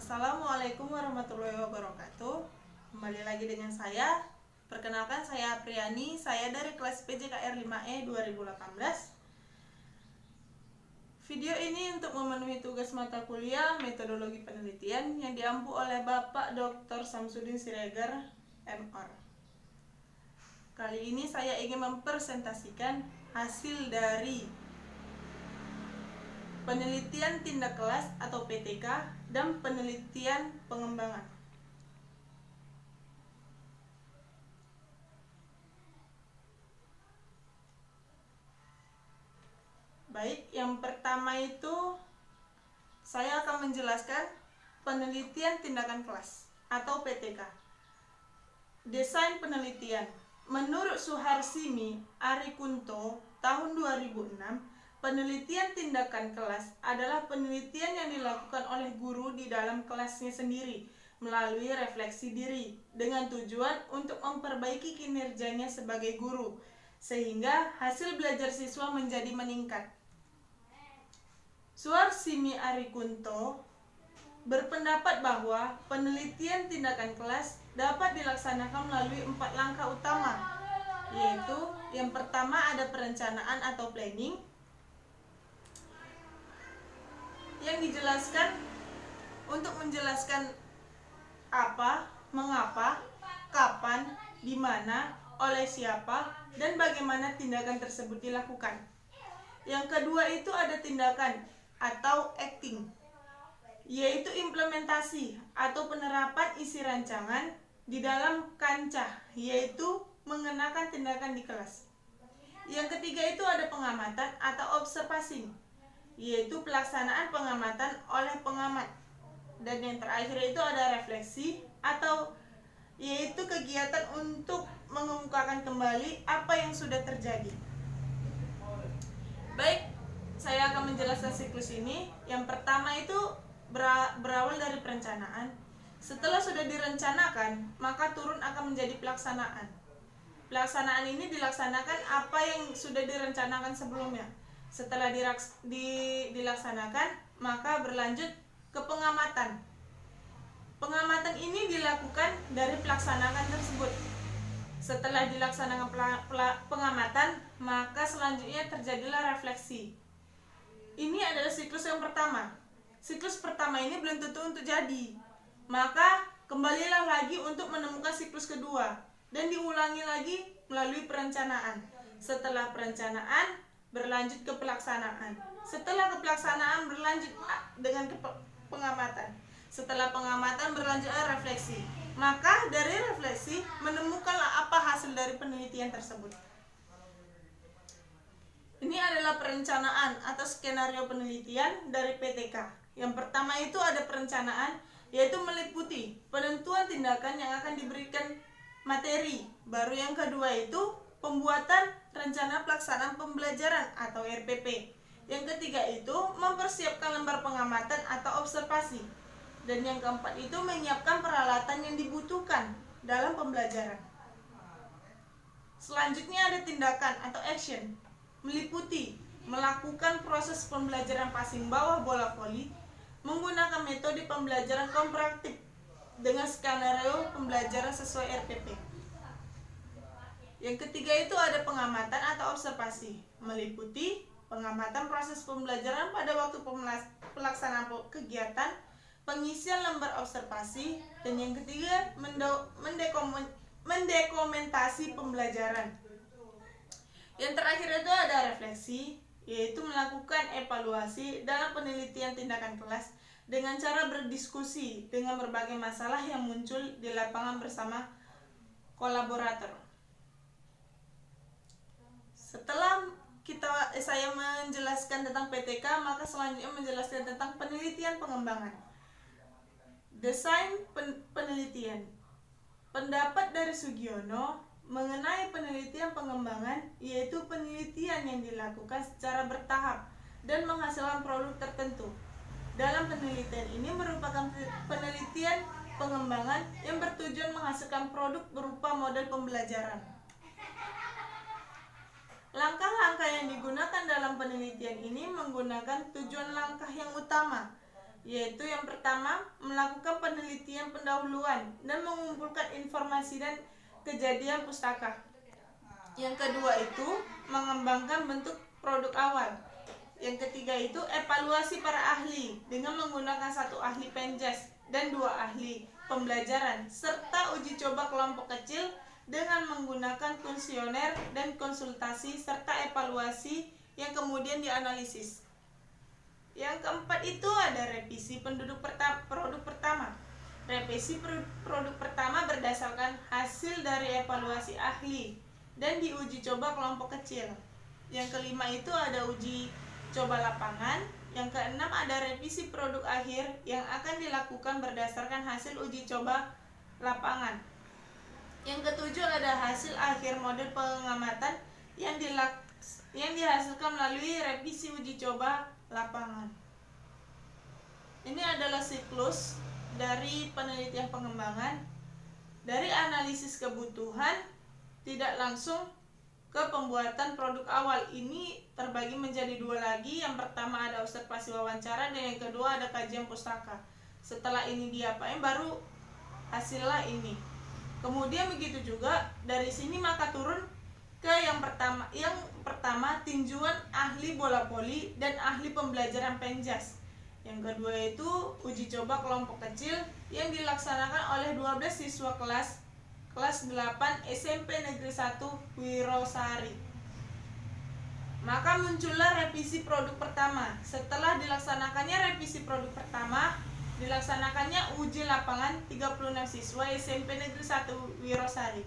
Assalamualaikum warahmatullahi wabarakatuh. Kembali lagi dengan saya. Perkenalkan, saya Apriani. Saya dari kelas PJKR 5E 2018. Video ini untuk memenuhi tugas mata kuliah metodologi penelitian yang diampu oleh Bapak Dr. Samsudin Siregar, MR. Kali ini saya ingin mempresentasikan hasil dari penelitian tindak kelas atau PTK dan penelitian pengembangan. Baik, yang pertama itu saya akan menjelaskan penelitian tindakan kelas atau PTK. Desain penelitian. Menurut Suharsini Arikunto tahun 2006, penelitian tindakan kelas adalah penelitian yang dilakukan oleh guru di dalam kelasnya sendiri melalui refleksi diri dengan tujuan untuk memperbaiki kinerjanya sebagai guru sehingga hasil belajar siswa menjadi meningkat. Suharsini Arikunto berpendapat bahwa penelitian tindakan kelas dapat dilaksanakan melalui 4 langkah utama, yaitu yang pertama ada perencanaan atau planning, yang dijelaskan untuk menjelaskan apa, mengapa, kapan, di mana, oleh siapa, dan bagaimana tindakan tersebut dilakukan. Yang kedua itu ada tindakan atau acting, yaitu implementasi atau penerapan isi rancangan di dalam kancah, yaitu mengenakan tindakan di kelas. Yang ketiga itu ada pengamatan atau observasi, yaitu pelaksanaan pengamatan oleh pengamat. Dan yang terakhir itu ada refleksi atau yaitu kegiatan untuk mengemukakan kembali apa yang sudah terjadi. Baik, saya akan menjelaskan siklus ini. Yang pertama itu berawal dari perencanaan. Setelah sudah direncanakan, maka turun akan menjadi pelaksanaan. Pelaksanaan ini dilaksanakan apa yang sudah direncanakan sebelumnya. Setelah dilaksanakan, maka berlanjut ke pengamatan. Pengamatan ini dilakukan dari pelaksanaan tersebut. Setelah dilaksanakan pengamatan, maka selanjutnya terjadilah refleksi. Ini adalah siklus yang pertama. Siklus pertama ini belum tentu untuk jadi. Maka kembalilah lagi untuk menemukan siklus kedua dan diulangi lagi melalui perencanaan. Setelah perencanaan berlanjut ke pelaksanaan. Setelah ke pelaksanaan berlanjut dengan pengamatan. Setelah pengamatan berlanjut refleksi. Maka dari refleksi menemukanlah apa hasil dari penelitian tersebut. Ini adalah perencanaan atau skenario penelitian dari PTK. Yang pertama itu ada perencanaan, yaitu meliputi penentuan tindakan yang akan diberikan materi. Baru yang kedua itu pembuatan rencana pelaksanaan pembelajaran atau RPP. Yang ketiga itu mempersiapkan lembar pengamatan atau observasi. Dan yang keempat itu menyiapkan peralatan yang dibutuhkan dalam pembelajaran. Selanjutnya ada tindakan atau action, meliputi melakukan proses pembelajaran passing bawah bola voli menggunakan metode pembelajaran komparatif dengan skenario pembelajaran sesuai RPP. Yang ketiga itu ada pengamatan atau observasi, meliputi pengamatan proses pembelajaran pada waktu pelaksanaan kegiatan, pengisian lembar observasi, dan yang ketiga mendokumentasi pembelajaran. Yang terakhir itu ada refleksi, yaitu melakukan evaluasi dalam penelitian tindakan kelas dengan cara berdiskusi dengan berbagai masalah yang muncul di lapangan bersama kolaborator. Setelah saya menjelaskan tentang PTK, maka selanjutnya menjelaskan tentang penelitian pengembangan. Desain penelitian. Pendapat dari Sugiono mengenai penelitian pengembangan, yaitu penelitian yang dilakukan secara bertahap dan menghasilkan produk tertentu. Dalam penelitian ini merupakan penelitian pengembangan yang bertujuan menghasilkan produk berupa model pembelajaran. Langkah-langkah yang digunakan dalam penelitian ini menggunakan tujuan langkah yang utama, yaitu yang pertama melakukan penelitian pendahuluan dan mengumpulkan informasi dan kejadian pustaka. Yang kedua itu mengembangkan bentuk produk awal. Yang ketiga itu evaluasi para ahli dengan menggunakan 1 ahli penjas dan 2 ahli pembelajaran serta uji coba kelompok kecil dengan menggunakan kuesioner dan konsultasi serta evaluasi yang kemudian dianalisis. Yang keempat itu ada revisi produk pertama. Revisi produk pertama berdasarkan hasil dari evaluasi ahli dan diuji coba kelompok kecil. Yang kelima itu ada uji coba lapangan. Yang keenam ada revisi produk akhir yang akan dilakukan berdasarkan hasil uji coba lapangan. Yang ketujuh ada hasil akhir model pengamatan yang dihasilkan melalui revisi uji coba lapangan. Ini adalah siklus dari penelitian pengembangan dari analisis kebutuhan tidak langsung ke pembuatan produk awal. Ini terbagi menjadi 2 lagi. Yang pertama ada observasi wawancara dan yang kedua ada kajian pustaka. Setelah ini diapain baru hasilnya ini. Kemudian begitu juga dari sini maka turun ke yang pertama tinjuan ahli bola voli dan ahli pembelajaran penjas. Yang kedua itu uji coba kelompok kecil yang dilaksanakan oleh 12 siswa kelas 8 SMP Negeri 1 Wirosari. Maka muncullah revisi produk pertama. Setelah dilaksanakannya revisi produk pertama, dilaksanakannya uji lapangan 36 siswa SMP Negeri 1 Wirosari.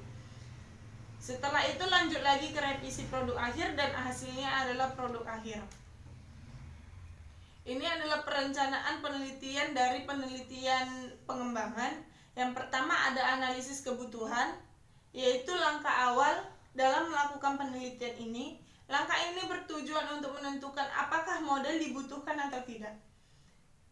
Setelah itu lanjut lagi ke revisi produk akhir dan hasilnya adalah produk akhir. Ini adalah perencanaan penelitian dari penelitian pengembangan. Yang pertama ada analisis kebutuhan, yaitu langkah awal dalam melakukan penelitian ini. Langkah ini bertujuan untuk menentukan apakah model dibutuhkan atau tidak.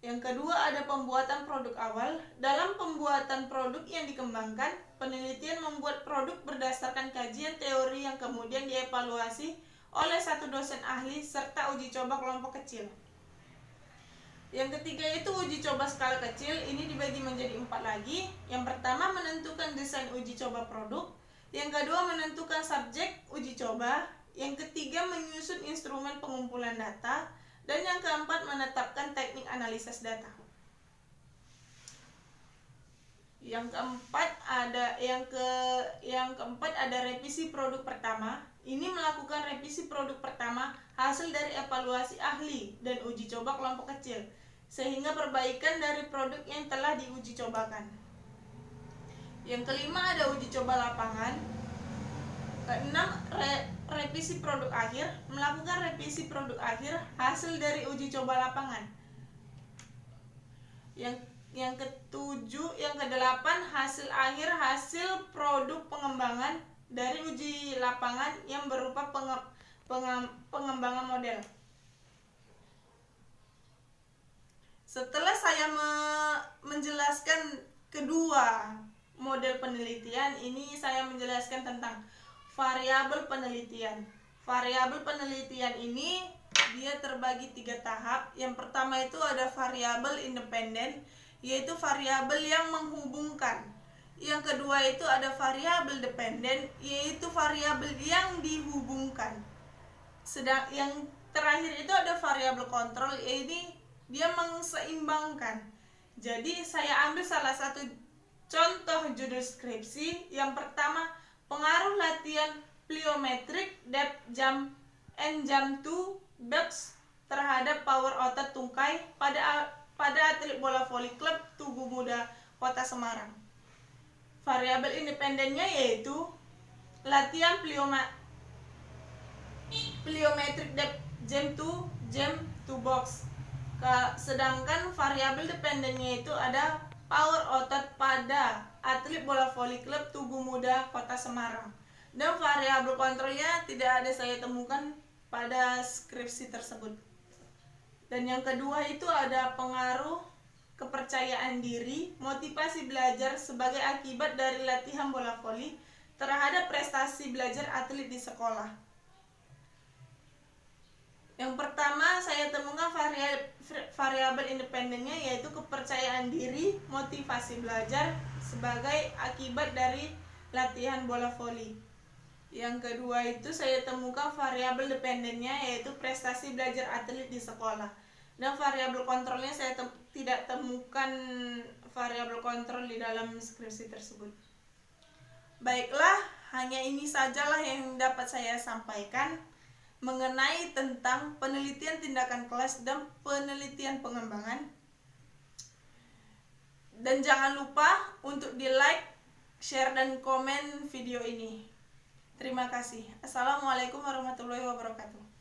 Yang kedua ada pembuatan produk awal. Dalam pembuatan produk yang dikembangkan, penelitian membuat produk berdasarkan kajian teori yang kemudian dievaluasi oleh 1 dosen ahli serta uji coba kelompok kecil. Yang ketiga itu uji coba skala kecil. Ini dibagi menjadi 4 lagi. Yang pertama menentukan desain uji coba produk. Yang kedua menentukan subjek uji coba. Yang ketiga menyusun instrumen pengumpulan data. Dan yang keempat menetapkan teknik analisis data. Yang keempat ada revisi produk pertama. Ini melakukan revisi produk pertama hasil dari evaluasi ahli dan uji coba kelompok kecil, sehingga perbaikan dari produk yang telah diuji cobakan. Yang kelima ada uji coba lapangan. Keenam revisi produk akhir, melakukan revisi produk akhir hasil dari uji coba lapangan. Yang kedelapan hasil akhir hasil produk pengembangan dari uji lapangan yang berupa pengembangan model. Setelah saya menjelaskan kedua model penelitian, ini saya menjelaskan tentang variabel penelitian. Variabel penelitian ini dia terbagi 3 tahap. Yang pertama itu ada variabel independen, yaitu variabel yang menghubungkan. Yang kedua itu ada variabel dependen, yaitu variabel yang dihubungkan. Sedang yang terakhir itu ada variabel kontrol, ini dia mengseimbangkan. Jadi saya ambil salah satu contoh judul skripsi. Yang pertama, pengaruh latihan pliometrik depth jump and jump to box terhadap power otot tungkai pada atlet bola voli klub Tugu Muda Kota Semarang. Variabel independennya yaitu latihan pliometrik depth jump to box. Sedangkan variabel dependennya itu ada power otot pada atlet bola voli klub Tugu Muda Kota Semarang. Dan variabel kontrolnya tidak ada saya temukan pada skripsi tersebut. Dan yang kedua itu ada pengaruh kepercayaan diri, motivasi belajar sebagai akibat dari latihan bola voli terhadap prestasi belajar atlet di sekolah. Yang pertama saya temukan variabel independennya, yaitu kepercayaan diri, motivasi belajar sebagai akibat dari latihan bola voli. Yang kedua itu saya temukan variabel dependennya, yaitu prestasi belajar atlet di sekolah. Dan variabel kontrolnya saya tidak temukan variabel kontrol di dalam skripsi tersebut. Baiklah, hanya ini sajalah yang dapat saya sampaikan mengenai tentang penelitian tindakan kelas dan penelitian pengembangan. Dan jangan lupa untuk di like, share, dan komen video ini. Terima kasih. Assalamualaikum warahmatullahi wabarakatuh.